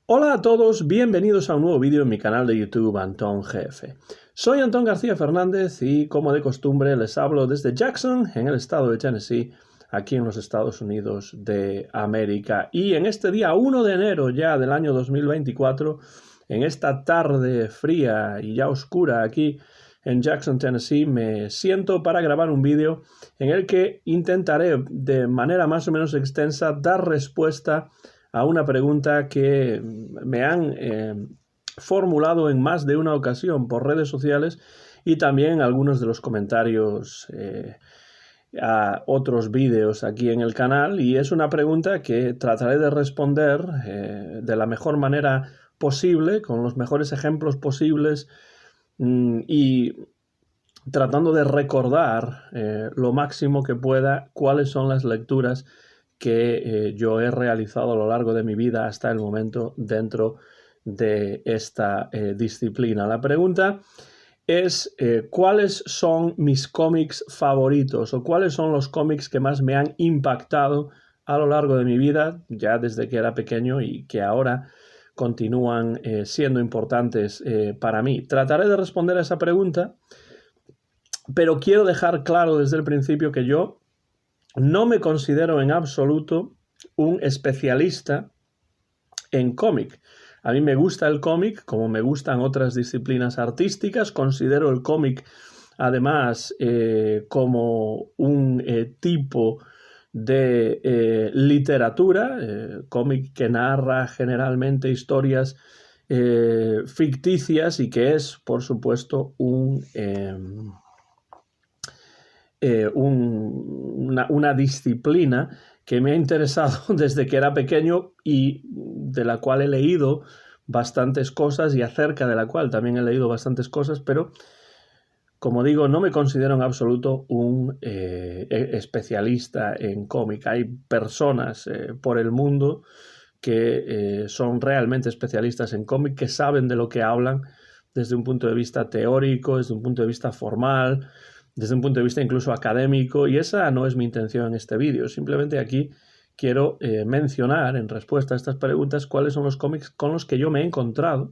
Hola a todos, bienvenidos a un nuevo vídeo en mi canal de YouTube Antón GF. Soy Antón García Fernández y, como de costumbre, les hablo desde Jackson, en el estado de Tennessee, aquí en los Estados Unidos de América. Y en este día 1 de enero ya del año 2024, en esta tarde fría y ya oscura aquí en Jackson, Tennessee, me siento para grabar un vídeo en el que intentaré de manera más o menos extensa dar respuesta a una pregunta que me han formulado en más de una ocasión por redes sociales y también en algunos de los comentarios a otros vídeos aquí en el canal, y es una pregunta que trataré de responder de la mejor manera posible, con los mejores ejemplos posibles y tratando de recordar lo máximo que pueda cuáles son las lecturas que yo he realizado a lo largo de mi vida hasta el momento dentro de esta disciplina. La pregunta es cuáles son mis cómics favoritos o cuáles son los cómics que más me han impactado a lo largo de mi vida, ya desde que era pequeño y que ahora continúan siendo importantes para mí. Trataré de responder a esa pregunta, pero quiero dejar claro desde el principio que yo no me considero en absoluto un especialista en cómic. A mí me gusta el cómic, como me gustan otras disciplinas artísticas. Considero el cómic, además, como un tipo de literatura, cómic que narra generalmente historias ficticias y que es, por supuesto, una disciplina que me ha interesado desde que era pequeño y de la cual he leído bastantes cosas y acerca de la cual también he leído bastantes cosas, pero como digo, no me considero en absoluto un especialista en cómic. Hay personas por el mundo que son realmente especialistas en cómic, que saben de lo que hablan desde un punto de vista teórico, desde un punto de vista formal, desde un punto de vista incluso académico, y esa no es mi intención en este vídeo. Simplemente aquí quiero mencionar, en respuesta a estas preguntas, cuáles son los cómics con los que yo me he encontrado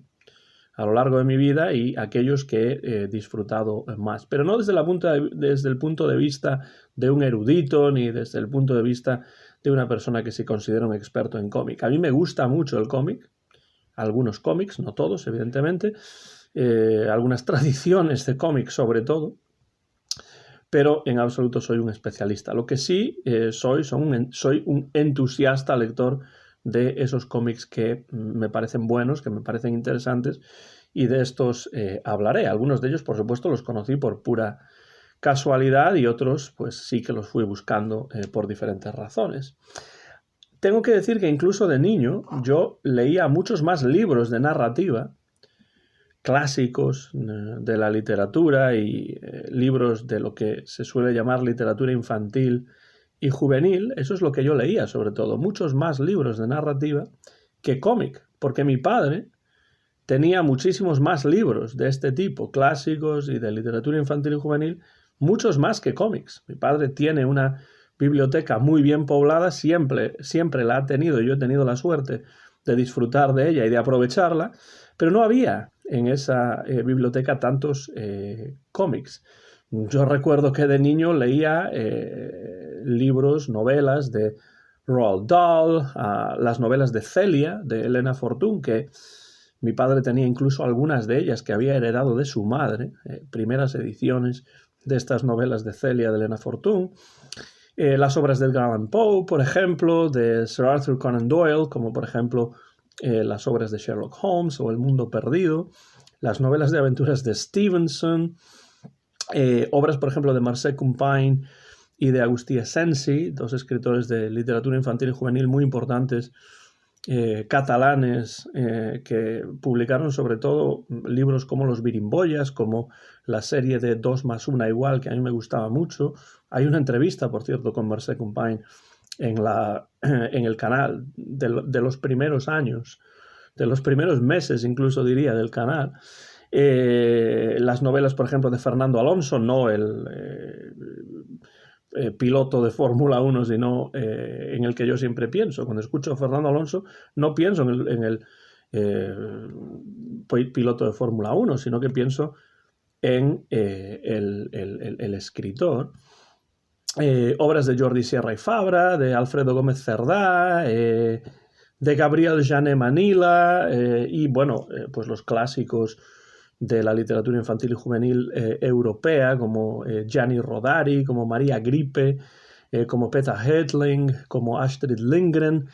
a lo largo de mi vida y aquellos que he disfrutado más. Pero no desde el punto de vista de un erudito, ni desde el punto de vista de una persona que se considera un experto en cómic. A mí me gusta mucho el cómic, algunos cómics, no todos, evidentemente, algunas tradiciones de cómic sobre todo, pero en absoluto soy un especialista. Lo que sí soy un entusiasta lector de esos cómics que me parecen buenos, que me parecen interesantes, y de estos hablaré. Algunos de ellos, por supuesto, los conocí por pura casualidad y otros, pues sí que los fui buscando por diferentes razones. Tengo que decir que incluso de niño yo leía muchos más libros de narrativa, clásicos de la literatura y libros de lo que se suele llamar literatura infantil y juvenil. Eso es lo que yo leía, sobre todo, muchos más libros de narrativa que cómic, porque mi padre tenía muchísimos más libros de este tipo, clásicos y de literatura infantil y juvenil, muchos más que cómics. Mi padre tiene una biblioteca muy bien poblada, siempre la ha tenido, y yo he tenido la suerte de disfrutar de ella y de aprovecharla, pero no había en esa biblioteca tantos cómics. Yo recuerdo que de niño leía libros, novelas de Roald Dahl, las novelas de Celia, de Elena Fortún, que mi padre tenía incluso algunas de ellas que había heredado de su madre, primeras ediciones de estas novelas de Celia, de Elena Fortún. Las obras de Edgar Allan Poe, por ejemplo, de Sir Arthur Conan Doyle, como por ejemplo las obras de Sherlock Holmes o El Mundo Perdido, las novelas de aventuras de Stevenson, obras, por ejemplo, de Marcel Compagne y de Agustí Sensi, dos escritores de literatura infantil y juvenil muy importantes, catalanes, que publicaron sobre todo libros como Los Birimbollas, como la serie de 2 más 1 igual, que a mí me gustaba mucho. Hay una entrevista, por cierto, con Marcel Compagne en el canal de los primeros años, de los primeros meses incluso diría del canal. Las novelas, por ejemplo, de Fernando Alonso, no el piloto de Fórmula 1, sino en el que yo siempre pienso. Cuando escucho a Fernando Alonso, no pienso piloto de Fórmula 1, sino que pienso en el escritor. Obras de Jordi Sierra y Fabra, de Alfredo Gómez Cerdá, de Gabriel Jané Manila, y bueno, pues los clásicos de la literatura infantil y juvenil europea, como Gianni Rodari, como María Gripe, como Peter Hedling, como Astrid Lindgren.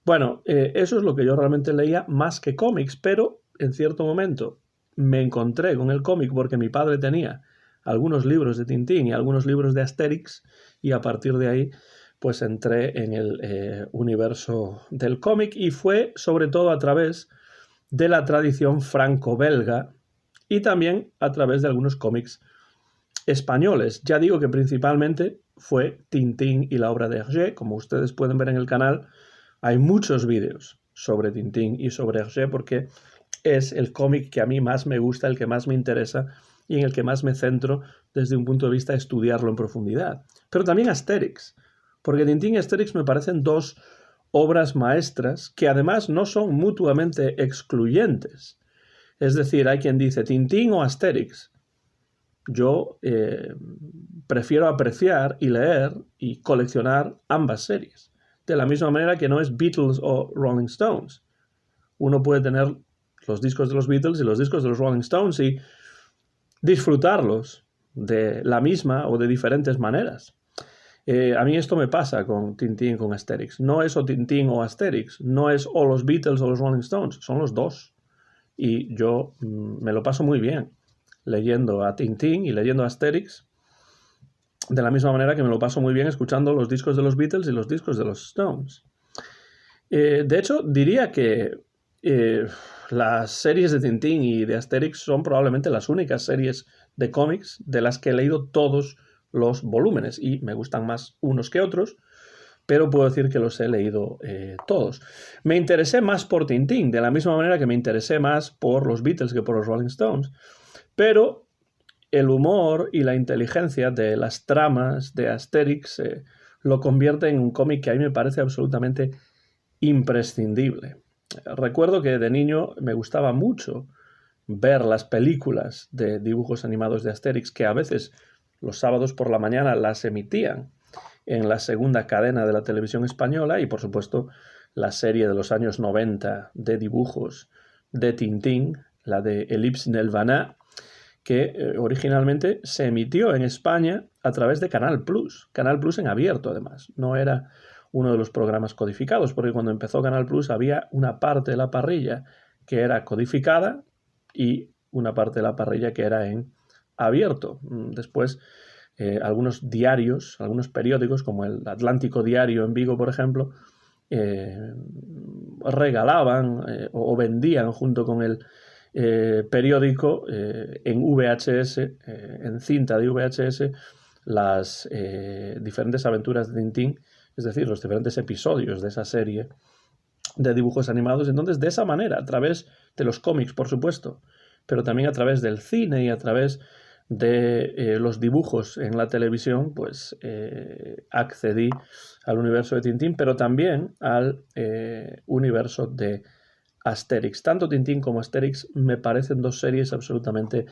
Bueno, eso es lo que yo realmente leía más que cómics, pero en cierto momento me encontré con el cómic porque mi padre tenía algunos libros de Tintín y algunos libros de Asterix, y a partir de ahí pues entré en el universo del cómic, y fue sobre todo a través de la tradición franco-belga y también a través de algunos cómics españoles. Ya digo que principalmente fue Tintín y la obra de Hergé. Como ustedes pueden ver en el canal, hay muchos vídeos sobre Tintín y sobre Hergé porque es el cómic que a mí más me gusta, el que más me interesa y en el que más me centro desde un punto de vista de estudiarlo en profundidad. Pero también Asterix, porque Tintín y Asterix me parecen dos obras maestras que además no son mutuamente excluyentes. Es decir, hay quien dice Tintín o Asterix. Yo prefiero apreciar y leer y coleccionar ambas series. De la misma manera que no es Beatles o Rolling Stones. Uno puede tener los discos de los Beatles y los discos de los Rolling Stones y disfrutarlos de la misma o de diferentes maneras. A mí esto me pasa con Tintín y con Asterix. No es o Tintín o Asterix, no es o los Beatles o los Rolling Stones, son los dos. Y yo me lo paso muy bien leyendo a Tintín y leyendo a Asterix, de la misma manera que me lo paso muy bien escuchando los discos de los Beatles y los discos de los Stones. De hecho, diría que las series de Tintín y de Asterix son probablemente las únicas series de cómics de las que he leído todos los volúmenes, y me gustan más unos que otros, pero puedo decir que los he leído todos. Me interesé más por Tintín, de la misma manera que me interesé más por los Beatles que por los Rolling Stones, pero el humor y la inteligencia de las tramas de Asterix lo convierte en un cómic que a mí me parece absolutamente imprescindible. Recuerdo que de niño me gustaba mucho ver las películas de dibujos animados de Asterix, que a veces los sábados por la mañana las emitían en la segunda cadena de la televisión española, y por supuesto la serie de los años 90 de dibujos de Tintín, la de Ellipse Nelvana, que originalmente se emitió en España a través de Canal Plus en abierto además, no era uno de los programas codificados, porque cuando empezó Canal Plus había una parte de la parrilla que era codificada y una parte de la parrilla que era en abierto. Después algunos diarios, algunos periódicos como el Atlántico Diario en Vigo, por ejemplo, regalaban o vendían junto con el periódico en VHS, en cinta de VHS, las diferentes aventuras de Tintín, es decir, los diferentes episodios de esa serie de dibujos animados. Entonces, de esa manera, a través de los cómics, por supuesto, pero también a través del cine y a través de los dibujos en la televisión, pues accedí al universo de Tintín, pero también al universo de Asterix. Tanto Tintín como Asterix me parecen dos series absolutamente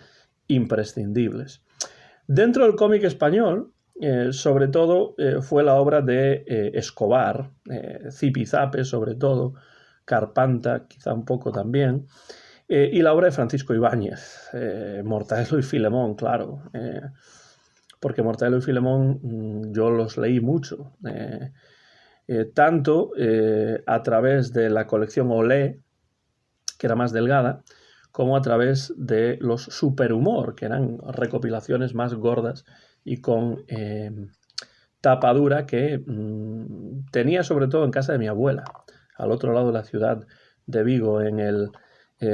imprescindibles. Dentro del cómic español, sobre todo fue la obra de Escobar, Zipizape sobre todo, Carpanta quizá un poco también, y la obra de Francisco Ibáñez, Mortadelo y Filemón, claro, porque Mortadelo y Filemón yo los leí mucho, tanto a través de la colección Olé, que era más delgada, como a través de los Superhumor, que eran recopilaciones más gordas y con tapa dura, que tenía sobre todo en casa de mi abuela, al otro lado de la ciudad de Vigo, en el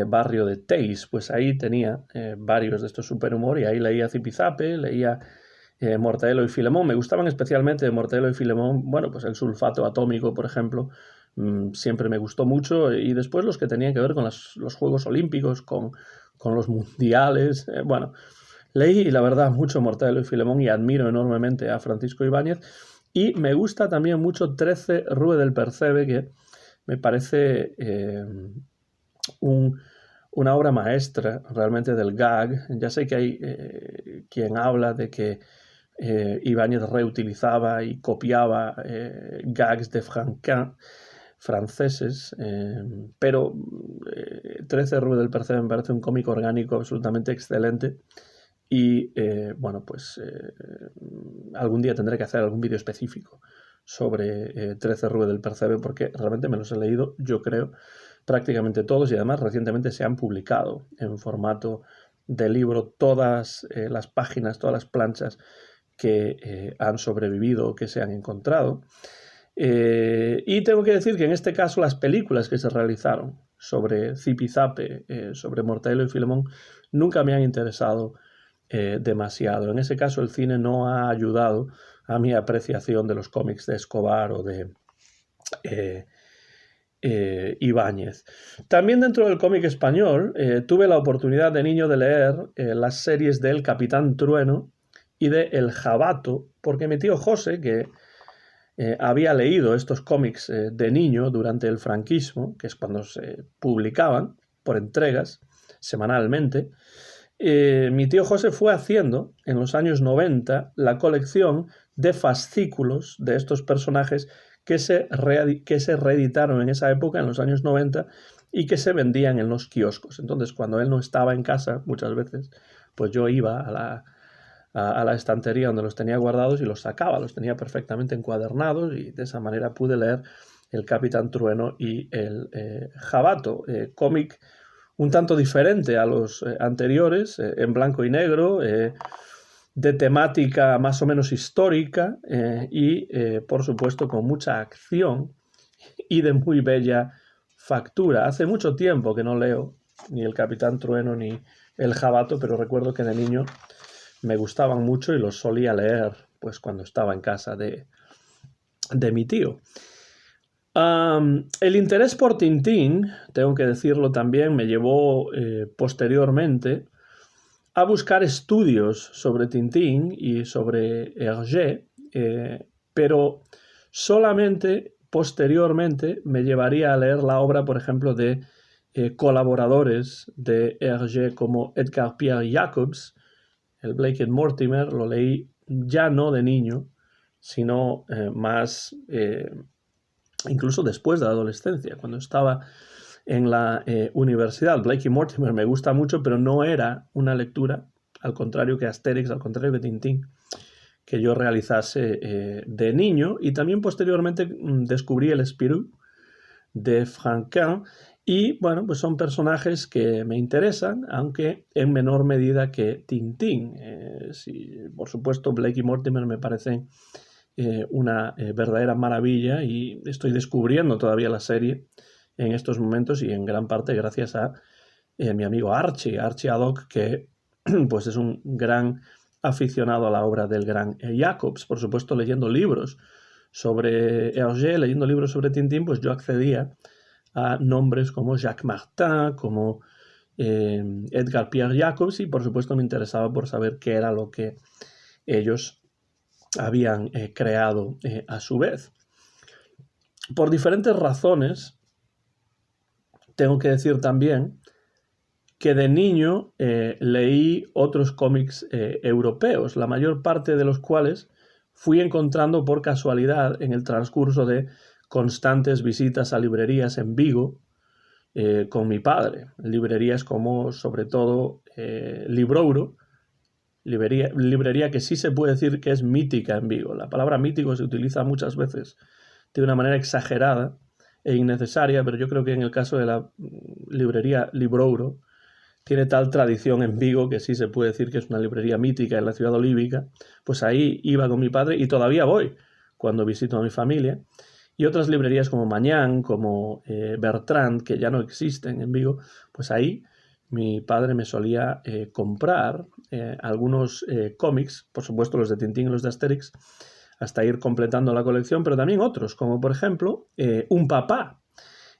barrio de Teis. Pues ahí tenía varios de estos Superhumor, y ahí leía Zipizape, leía Mortadelo y Filemón. Me gustaban especialmente de Mortadelo y Filemón, bueno, pues el sulfato atómico, por ejemplo, siempre me gustó mucho, y después los que tenían que ver con los Juegos Olímpicos, con los mundiales, bueno, leí la verdad mucho Mortadelo y Filemón y admiro enormemente a Francisco Ibáñez, y me gusta también mucho 13 Rue del Percebe, que me parece un, una obra maestra realmente del gag. Ya sé que hay quien habla de que Ibáñez reutilizaba y copiaba gags de Franquin franceses, pero 13 Rue del Percebe me parece un cómic orgánico absolutamente excelente y bueno, pues algún día tendré que hacer algún vídeo específico sobre 13 Rue del Percebe porque realmente me los he leído, yo creo, prácticamente todos y además recientemente se han publicado en formato de libro todas las páginas, todas las planchas que han sobrevivido, que se han encontrado. Y tengo que decir que en este caso las películas que se realizaron sobre Zipizape, sobre Mortadelo y Filemón, nunca me han interesado demasiado. En ese caso el cine no ha ayudado a mi apreciación de los cómics de Escobar o de Ibáñez. También dentro del cómic español tuve la oportunidad de niño de leer las series del Capitán Trueno y de El Jabato, porque mi tío José, que había leído estos cómics de niño durante el franquismo, que es cuando se publicaban por entregas semanalmente, mi tío José fue haciendo en los años 90 la colección de fascículos de estos personajes que se reeditaron en esa época, en los años 90, y que se vendían en los kioscos. Entonces, cuando él no estaba en casa, muchas veces, pues yo iba a la estantería donde los tenía guardados y los sacaba, los tenía perfectamente encuadernados y de esa manera pude leer El Capitán Trueno y El Jabato, cómic un tanto diferente a los anteriores, en blanco y negro, de temática más o menos histórica y, por supuesto, con mucha acción y de muy bella factura. Hace mucho tiempo que no leo ni El Capitán Trueno ni El Jabato, pero recuerdo que de niño me gustaban mucho y los solía leer pues cuando estaba en casa de mi tío. El interés por Tintín, tengo que decirlo también, me llevó posteriormente a buscar estudios sobre Tintín y sobre Hergé, pero solamente posteriormente me llevaría a leer la obra, por ejemplo, de colaboradores de Hergé como Edgar Pierre Jacobs, el Blake and Mortimer, lo leí ya no de niño, sino más incluso después de la adolescencia, cuando estaba en la universidad. Blake y Mortimer me gusta mucho, pero no era una lectura, al contrario que Asterix, al contrario que Tintín, que yo realizase de niño. Y también posteriormente descubrí el Spirou de Franquin. Y bueno, pues son personajes que me interesan, aunque en menor medida que Tintín. Sí, por supuesto, Blake y Mortimer me parecen una verdadera maravilla y estoy descubriendo todavía la serie en estos momentos y en gran parte gracias a mi amigo Archie Haddock, que pues es un gran aficionado a la obra del gran Jacobs. Por supuesto, leyendo libros sobre Hergé, leyendo libros sobre Tintín, pues yo accedía a nombres como Jacques Martin, como Edgar Pierre Jacobs, y por supuesto me interesaba por saber qué era lo que ellos habían creado a su vez. Por diferentes razones, tengo que decir también que de niño leí otros cómics europeos, la mayor parte de los cuales fui encontrando por casualidad en el transcurso de constantes visitas a librerías en Vigo con mi padre. Librerías como, sobre todo, Librouro, librería que sí se puede decir que es mítica en Vigo. La palabra mítico se utiliza muchas veces de una manera exagerada e innecesaria, pero yo creo que en el caso de la librería Librouro tiene tal tradición en Vigo que sí se puede decir que es una librería mítica en la ciudad olívica. Pues ahí iba con mi padre y todavía voy cuando visito a mi familia. Y otras librerías como Mañán, como Bertrand, que ya no existen en Vigo, pues ahí mi padre me solía comprar algunos cómics, por supuesto los de Tintín y los de Asterix, hasta ir completando la colección, pero también otros, como por ejemplo Un Papá,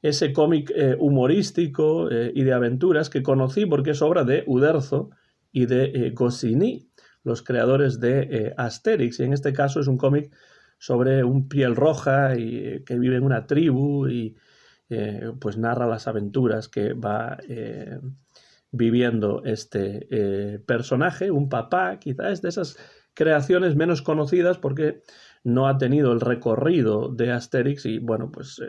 ese cómic humorístico y de aventuras que conocí porque es obra de Uderzo y de Goscinny, los creadores de Asterix, y en este caso es un cómic sobre un piel roja y que vive en una tribu y pues narra las aventuras que va viviendo este personaje, un papá, quizás de esas creaciones menos conocidas porque no ha tenido el recorrido de Asterix y bueno, pues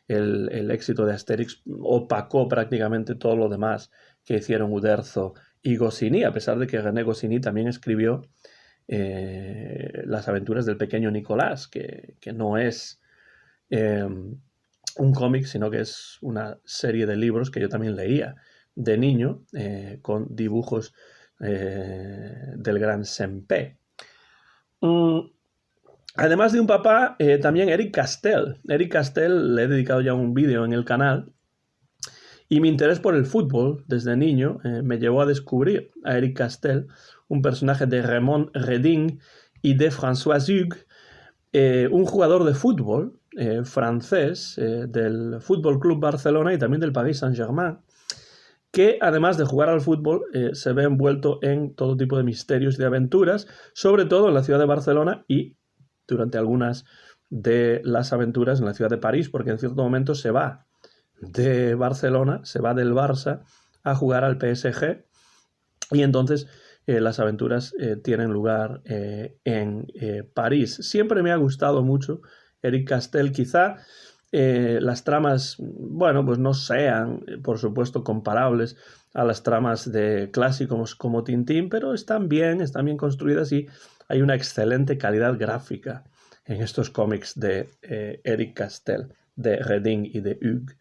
el éxito de Asterix opacó prácticamente todo lo demás que hicieron Uderzo y Goscinny, a pesar de que René Goscinny también escribió las aventuras del pequeño Nicolás, que no es un cómic, sino que es una serie de libros que yo también leía de niño, con dibujos del gran Sempé. Además de un papá, también Eric Castell. Eric Castell le he dedicado ya un vídeo en el canal. Y mi interés por el fútbol desde niño me llevó a descubrir a Eric Castell, un personaje de Raymond Reding y de François Hugues, un jugador de fútbol francés del Fútbol Club Barcelona y también del Paris Saint-Germain, que además de jugar al fútbol se ve envuelto en todo tipo de misterios y de aventuras, sobre todo en la ciudad de Barcelona y durante algunas de las aventuras en la ciudad de París, porque en cierto momento se va de Barcelona, se va del Barça a jugar al PSG y entonces las aventuras tienen lugar en París. Siempre me ha gustado mucho Eric Castell, quizá las tramas, bueno, pues no sean, por supuesto, comparables a las tramas de clásicos como Tintín, pero están bien construidas y hay una excelente calidad gráfica en estos cómics de Eric Castell, de Reding y de Hugues.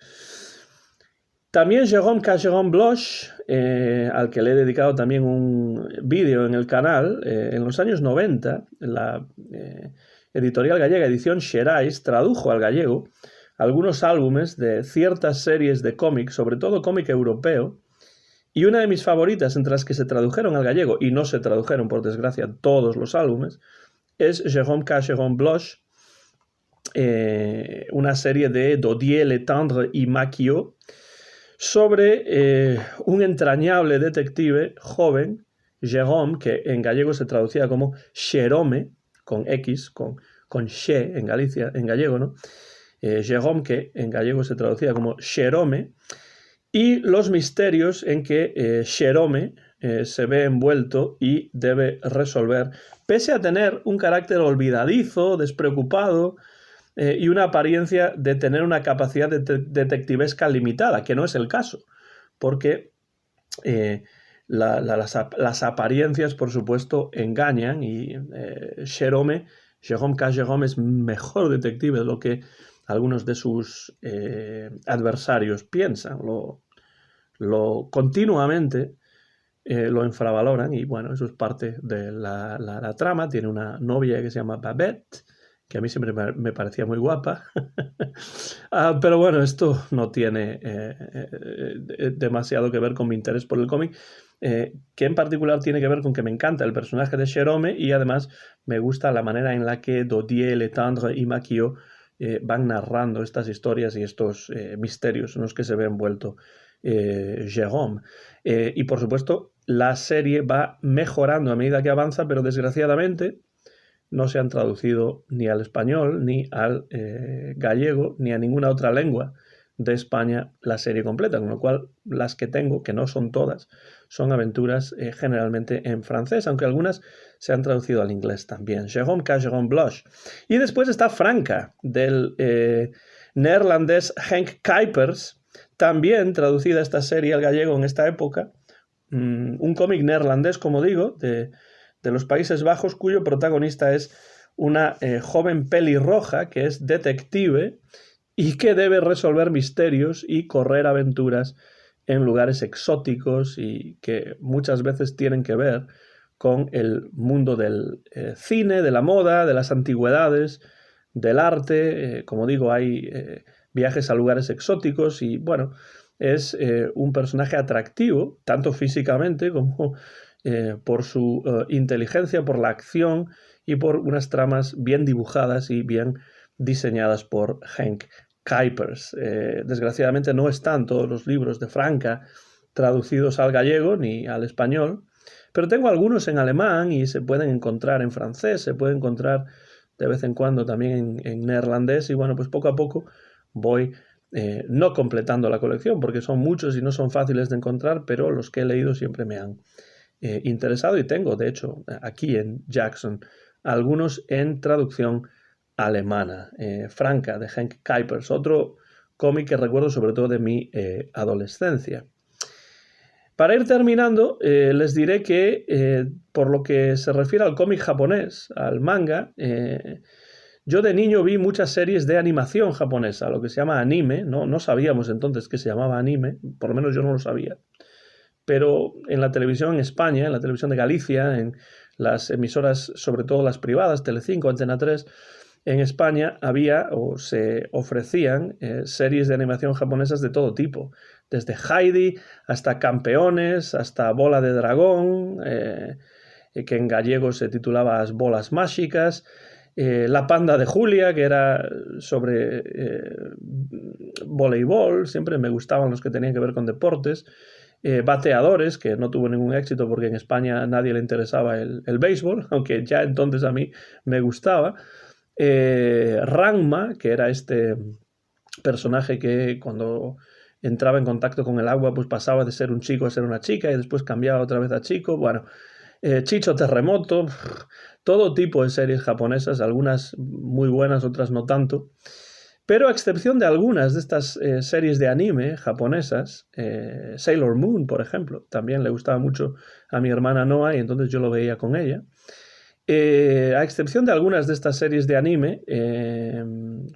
También Jérôme Cageron Bloch, al que le he dedicado también un vídeo en el canal, en los años 90, la editorial gallega Edición Xerais tradujo al gallego algunos álbumes de ciertas series de cómic, sobre todo cómic europeo, y una de mis favoritas entre las que se tradujeron al gallego, y no se tradujeron, por desgracia, todos los álbumes, es Jérôme Cageron Bloch, una serie de Dodier, Letendre y Maquillot, sobre un entrañable detective joven, Jérôme, que en gallego se traducía como Xerome, con X, con xe en Galicia, en gallego, ¿no? Jérôme, que en gallego se traducía como Xerome, y los misterios en que Xerome se ve envuelto y debe resolver, pese a tener un carácter olvidadizo, despreocupado, y una apariencia de tener una capacidad detectivesca limitada, que no es el caso, porque las apariencias, por supuesto, engañan y Jérôme Cageron es mejor detective de lo que algunos de sus adversarios piensan, lo continuamente lo infravaloran y bueno, eso es parte de la trama. Tiene una novia que se llama Babette, que a mí siempre me parecía muy guapa. Pero bueno, esto no tiene demasiado que ver con mi interés por el cómic, que en particular tiene que ver con que me encanta el personaje de Jérôme y además me gusta la manera en la que Dodier, Letendre y Maquillot van narrando estas historias y estos misterios en los que se ve envuelto Jérôme. Y por supuesto, la serie va mejorando a medida que avanza, pero desgraciadamente no se han traducido ni al español, ni al gallego, ni a ninguna otra lengua de España la serie completa, con lo cual las que tengo, que no son todas, son aventuras generalmente en francés, aunque algunas se han traducido al inglés también. Jérôme Cageron Bloch. Y después está Franca, del neerlandés Henk Kuipers, también traducida esta serie al gallego en esta época, un cómic neerlandés, como digo, de los Países Bajos, cuyo protagonista es una joven pelirroja que es detective y que debe resolver misterios y correr aventuras en lugares exóticos y que muchas veces tienen que ver con el mundo del cine, de la moda, de las antigüedades, del arte. Como digo, hay viajes a lugares exóticos y bueno, es un personaje atractivo, tanto físicamente como por su inteligencia, por la acción y por unas tramas bien dibujadas y bien diseñadas por Henk Kuipers. Desgraciadamente no están todos los libros de Franca traducidos al gallego ni al español, pero tengo algunos en alemán y se pueden encontrar en francés, se pueden encontrar de vez en cuando también en neerlandés y bueno, pues poco a poco voy no completando la colección, porque son muchos y no son fáciles de encontrar, pero los que he leído siempre me han interesado y tengo, de hecho, aquí en Jackson, algunos en traducción alemana. Franca, de Henk Kuipers, otro cómic que recuerdo sobre todo de mi adolescencia. Para ir terminando, les diré que por lo que se refiere al cómic japonés, al manga, yo de niño vi muchas series de animación japonesa, lo que se llama anime, no sabíamos entonces que se llamaba anime, por lo menos yo no lo sabía, pero en la televisión en España, en la televisión de Galicia, en las emisoras, sobre todo las privadas, Telecinco, Antena 3, en España había o se ofrecían series de animación japonesas de todo tipo, desde Heidi hasta Campeones, hasta Bola de Dragón, que en gallego se titulaba As Bolas Máxicas, La Panda de Julia, que era sobre voleibol, siempre me gustaban los que tenían que ver con deportes, Bateadores, que no tuvo ningún éxito porque en España a nadie le interesaba el béisbol, aunque ya entonces a mí me gustaba, Ranma, que era este personaje que cuando entraba en contacto con el agua pues pasaba de ser un chico a ser una chica y después cambiaba otra vez a chico, bueno, Chicho Terremoto, todo tipo de series japonesas, algunas muy buenas, otras no tanto, pero a excepción de algunas de estas series de anime japonesas, Sailor Moon, por ejemplo, también le gustaba mucho a mi hermana Noa y entonces yo lo veía con ella. A excepción de algunas de estas series de anime,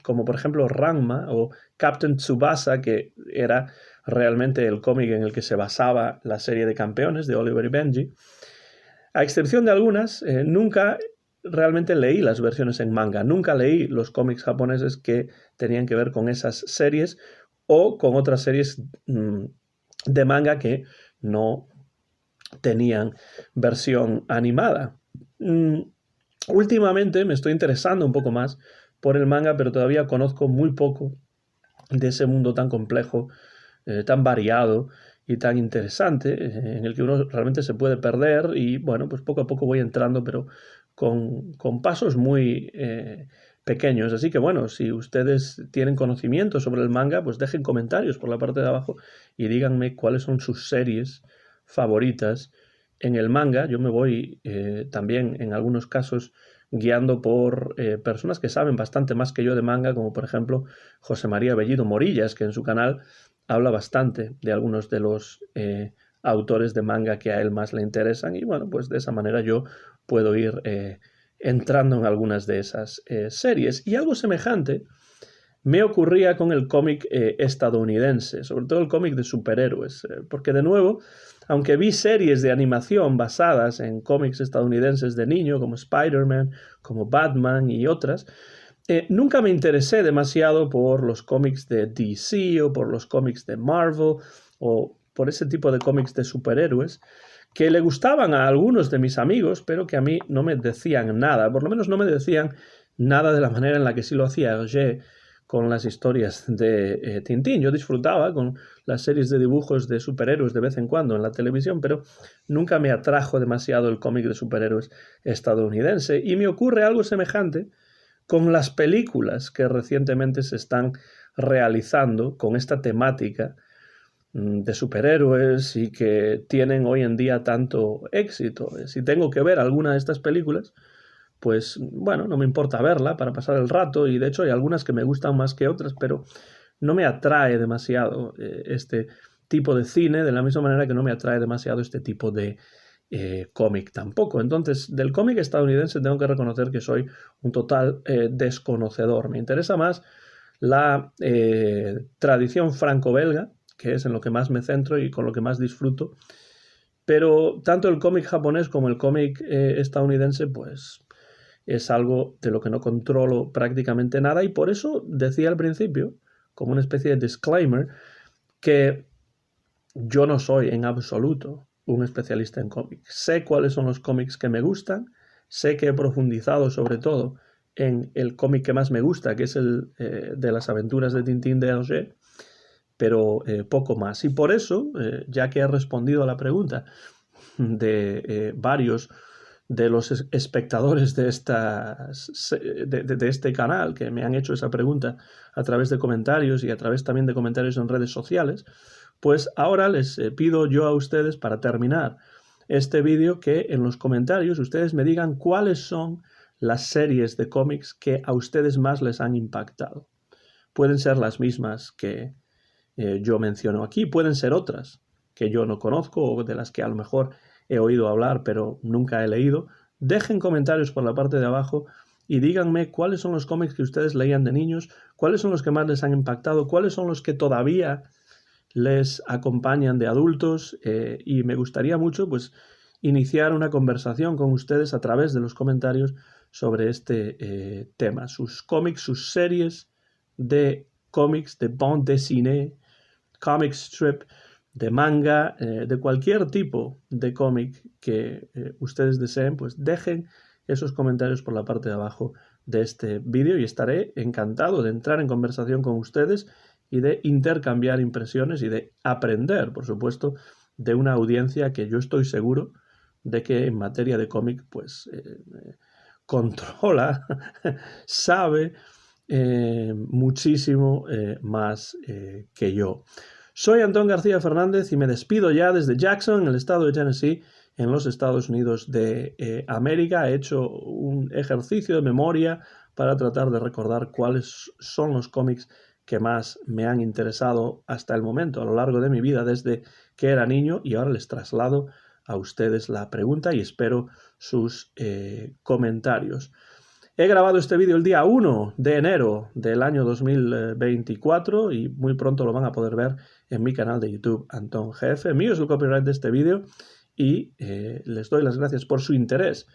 como por ejemplo Ranma o Captain Tsubasa, que era realmente el cómic en el que se basaba la serie de Campeones de Oliver y Benji, a excepción de algunas, nunca realmente leí las versiones en manga, nunca leí los cómics japoneses que tenían que ver con esas series o con otras series de manga que no tenían versión animada. Últimamente me estoy interesando un poco más por el manga, pero todavía conozco muy poco de ese mundo tan complejo, tan variado y tan interesante, en el que uno realmente se puede perder y bueno, pues poco a poco voy entrando, pero con pasos muy pequeños. Así que bueno, si ustedes tienen conocimiento sobre el manga, pues dejen comentarios por la parte de abajo y díganme cuáles son sus series favoritas en el manga. Yo me voy también en algunos casos guiando por personas que saben bastante más que yo de manga, como por ejemplo José María Bellido Morillas, que en su canal habla bastante de algunos de los autores de manga que a él más le interesan y bueno, pues de esa manera yo puedo ir entrando en algunas de esas series. Y algo semejante me ocurría con el cómic estadounidense, sobre todo el cómic de superhéroes, porque de nuevo, aunque vi series de animación basadas en cómics estadounidenses de niño, como Spider-Man, como Batman y otras, nunca me interesé demasiado por los cómics de DC o por los cómics de Marvel o por ese tipo de cómics de superhéroes que le gustaban a algunos de mis amigos, pero que a mí no me decían nada, por lo menos no me decían nada de la manera en la que sí lo hacía Hergé con las historias de Tintín. Yo disfrutaba con las series de dibujos de superhéroes de vez en cuando en la televisión, pero nunca me atrajo demasiado el cómic de superhéroes estadounidense. Y me ocurre algo semejante con las películas que recientemente se están realizando con esta temática de superhéroes y que tienen hoy en día tanto éxito. Si tengo que ver alguna de estas películas, pues bueno, no me importa verla para pasar el rato y de hecho hay algunas que me gustan más que otras, pero no me atrae demasiado este tipo de cine, de la misma manera que no me atrae demasiado este tipo de cómic tampoco. Entonces, del cómic estadounidense tengo que reconocer que soy un total desconocedor. Me interesa más la tradición franco-belga, que es en lo que más me centro y con lo que más disfruto, pero tanto el cómic japonés como el cómic estadounidense, pues es algo de lo que no controlo prácticamente nada y por eso decía al principio, como una especie de disclaimer, que yo no soy en absoluto un especialista en cómics. Sé cuáles son los cómics que me gustan, sé que he profundizado sobre todo en el cómic que más me gusta, que es el de las aventuras de Tintín de Hergé, pero poco más. Y por eso, ya que he respondido a la pregunta de varios de los espectadores de, de este canal que me han hecho esa pregunta a través de comentarios y a través también de comentarios en redes sociales, pues ahora les pido yo a ustedes, para terminar este vídeo, que en los comentarios ustedes me digan cuáles son las series de cómics que a ustedes más les han impactado. Pueden ser las mismas que yo menciono aquí, pueden ser otras que yo no conozco o de las que a lo mejor he oído hablar pero nunca he leído. Dejen comentarios por la parte de abajo y díganme cuáles son los cómics que ustedes leían de niños, cuáles son los que más les han impactado, cuáles son los que todavía les acompañan de adultos, y me gustaría mucho pues iniciar una conversación con ustedes a través de los comentarios sobre este tema, sus cómics, sus series de cómics, de bande dessinée, comic strip, de manga, de cualquier tipo de cómic que ustedes deseen, pues dejen esos comentarios por la parte de abajo de este vídeo y estaré encantado de entrar en conversación con ustedes y de intercambiar impresiones y de aprender, por supuesto, de una audiencia que yo estoy seguro de que en materia de cómic pues controla, sabe muchísimo más que yo. Soy Antón García Fernández y me despido ya desde Jackson, en el estado de Tennessee, en los Estados Unidos de América. He hecho un ejercicio de memoria para tratar de recordar cuáles son los cómics que más me han interesado hasta el momento, a lo largo de mi vida, desde que era niño, y ahora les traslado a ustedes la pregunta y espero sus comentarios. He grabado este vídeo el día 1 de enero del año 2024 y muy pronto lo van a poder ver en mi canal de YouTube, Antón GF. Mío es el copyright de este vídeo y les doy las gracias por su interés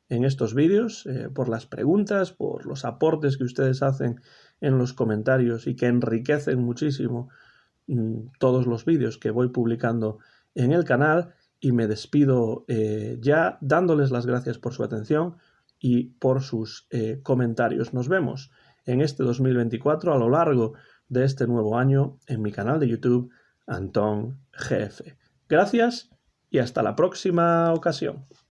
en estos vídeos, por las preguntas, por los aportes que ustedes hacen en los comentarios y que enriquecen muchísimo todos los vídeos que voy publicando en el canal, y me despido ya dándoles las gracias por su atención y por sus comentarios. Nos vemos en este 2024 a lo largo de este nuevo año en mi canal de YouTube, Antón GF. Gracias y hasta la próxima ocasión.